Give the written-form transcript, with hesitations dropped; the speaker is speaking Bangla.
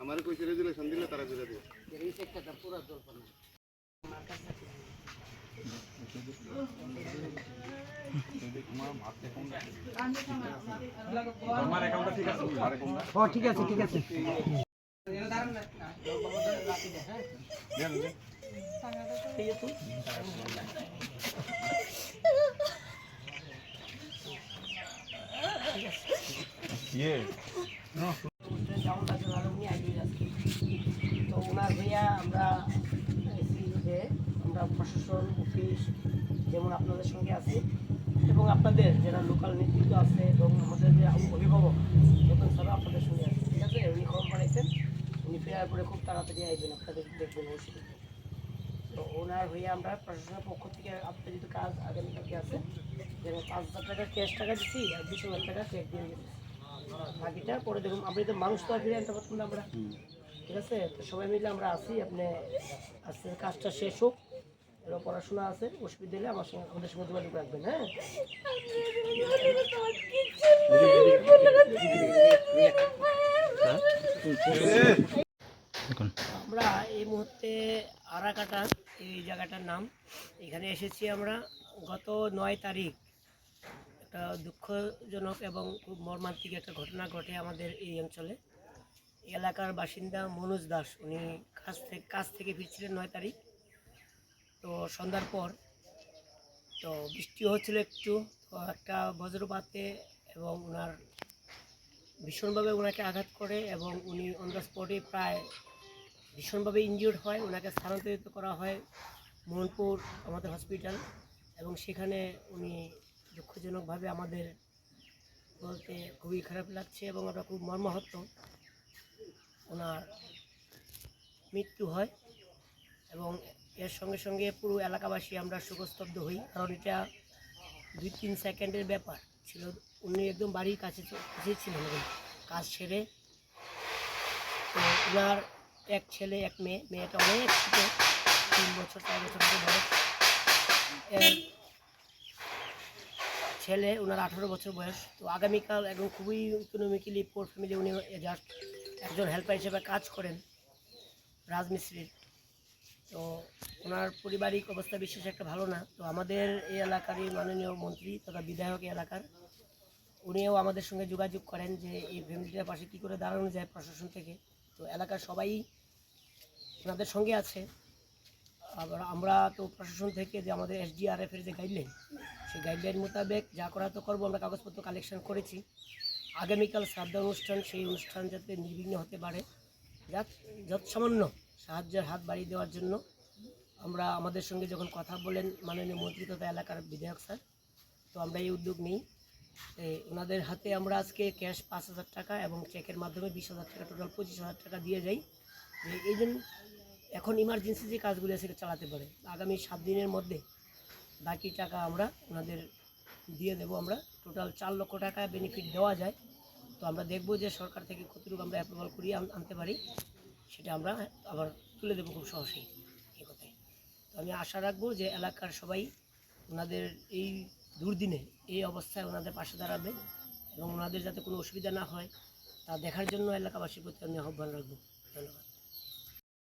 আমার কই ছেড়ে দিলে সন্দিলে তারা করে দিও এই সেক্টরটা পুরো জলপান আমার কাছে আমার অ্যাকাউন্টটা ঠিক আছে আর অ্যাকাউন্টটা ও ঠিক আছে ঠিক আছে দেন দেন ঠিক আছে ইয়ে তো ওনার ভাইয়া আমরা যে আমরা প্রশাসন অফিস যেমন আপনাদের সঙ্গে আছি এবং আপনাদের যারা লোকাল নেতৃত্ব আছে এবং আমাদের যে অভিভাবক নতুন স্যারও আপনাদের সঙ্গে আছে ঠিক আছে উনি খবর পাঠাইছেন উনি ফেরার পরে খুব তাড়াতাড়ি আসবেন আপনাদের দেখবেন অবশ্যই তো ওনার ভাইয়া আমরা প্রশাসনের পক্ষ থেকে আপনাদের যদি কাজ আগামীকালকে আছে যেমন 5,000 টাকা ক্যাশ টাকা দিচ্ছি আর 20,000 টাকা চেক দিয়ে দিচ্ছি বাকিটা পরে দেখুন আমরা তো মানুষ তো আর ফিরে আনতে পারতাম না আমরা ঠিক আছে তো সবাই মিলে আমরা আসি আপনি আজকে কাজটা শেষ হোক এরও পড়াশোনা আছে অসুবিধা হলে আমার সঙ্গে আমাদের সঙ্গে যোগাযোগ রাখবেন হ্যাঁ আমরা এই মুহূর্তে আরাকাটা এই জায়গাটার নাম এখানে এসেছি আমরা গত 9 তারিখ একটা দুঃখজনক এবং খুব মর্মান্তিক একটা ঘটনা ঘটে আমাদের এই অঞ্চলে এলাকার বাসিন্দা মনোজ দাস উনি কাজ থেকে ফিরছিলেন 9 তারিখ তো সন্ধ্যার পর তো বৃষ্টি হচ্ছিল একটু তো একটা বজ্রপাতে এবং ওনার ভীষণভাবে ওনাকে আঘাত করে এবং উনি অন দ্য স্পটে প্রায় ভীষণভাবে ইনজিওর্ড হয় ওনাকে স্থানান্তরিত করা হয় মোহনপুর আমাদের হসপিটাল এবং সেখানে উনি দুঃখজনকভাবে আমাদের বলতে খুবই খারাপ লাগছে এবং ওটা খুব মর্মাহত ওনার মৃত্যু হয় এবং এর সঙ্গে সঙ্গে পুরো এলাকাবাসী আমরা শোকস্তব্ধ হই কারণ এটা 2-3 সেকেন্ডের ব্যাপার ছিল উনি একদম বাড়ির কাছেই ছিলেন কাজ সেরে তো ওনার এক ছেলে এক মেয়ে মেয়েটা অনেক ছোট 3 বছর 4 বছর বয়স এর ছেলে ওনার 18 বছর বয়স তো আগামীকাল একদম খুবই ইকোনমিক্যালি পোর ফ্যামিলি উনি জাস্ট একজন হেল্পার হিসেবে কাজ করেন রাজমিস্ত্রির তো ওনার পারিবারিক অবস্থা বিশেষ একটা ভালো না তো আমাদের এই এলাকারই মাননীয় মন্ত্রী তথা বিধায়ক এলাকার উনিও আমাদের সঙ্গে যোগাযোগ করেন যে এই ফ্যামিলিটার পাশে কী করে দাঁড়ানো যায় প্রশাসন থেকে তো এলাকার সবাই ওনাদের সঙ্গে আছে আবার আমরা তো প্রশাসন থেকে যে আমাদের SDRF-এর যে গাইডলাইন সেই গাইডলাইন মোতাবেক যা করা তো করবো আমরা কাগজপত্র কালেকশন করেছি আগামীকাল শ্রাদ্ধ অনুষ্ঠান সেই অনুষ্ঠান যাতে নির্বিঘ্ন হতে পারে যৎসামান্য সাহায্যের হাত বাড়িয়ে দেওয়ার জন্য আমরা আমাদের সঙ্গে যখন কথা বলেন মাননীয় মন্ত্রী তথা এলাকার বিধায়ক স্যার তো আমরা এই উদ্যোগ নিই ওনাদের হাতে আমরা আজকে ক্যাশ 5,000 টাকা এবং চেকের মাধ্যমে 20,000 টাকা টোটাল 25,000 টাকা দিয়ে যাই যে এই জন্য এখন ইমার্জেন্সি যে কাজগুলো আছে চালাতে পারে আগামী 7 দিনের মধ্যে বাকি টাকা আমরা ওনাদের দিয়ে দেবো আমরা টোটাল 4 লক্ষ টাকা বেনিফিট দেওয়া যায় তো আমরা দেখব যে সরকার থেকে কতটুকু আমরা অ্যাপ্রুভাল করিয়ে আনতে পারি সেটা আমরা আবার তুলে দেবো খুব সহজেই এই কথায় তো আমি আশা রাখবো যে এলাকার সবাই ওনাদের এই দুর্দিনে এই অবস্থায় ওনাদের পাশে দাঁড়াবে এবং ওনাদের যাতে কোনো অসুবিধা না হয় তা দেখার জন্য এলাকাবাসীর প্রতি আমি আহ্বান রাখবো ধন্যবাদ।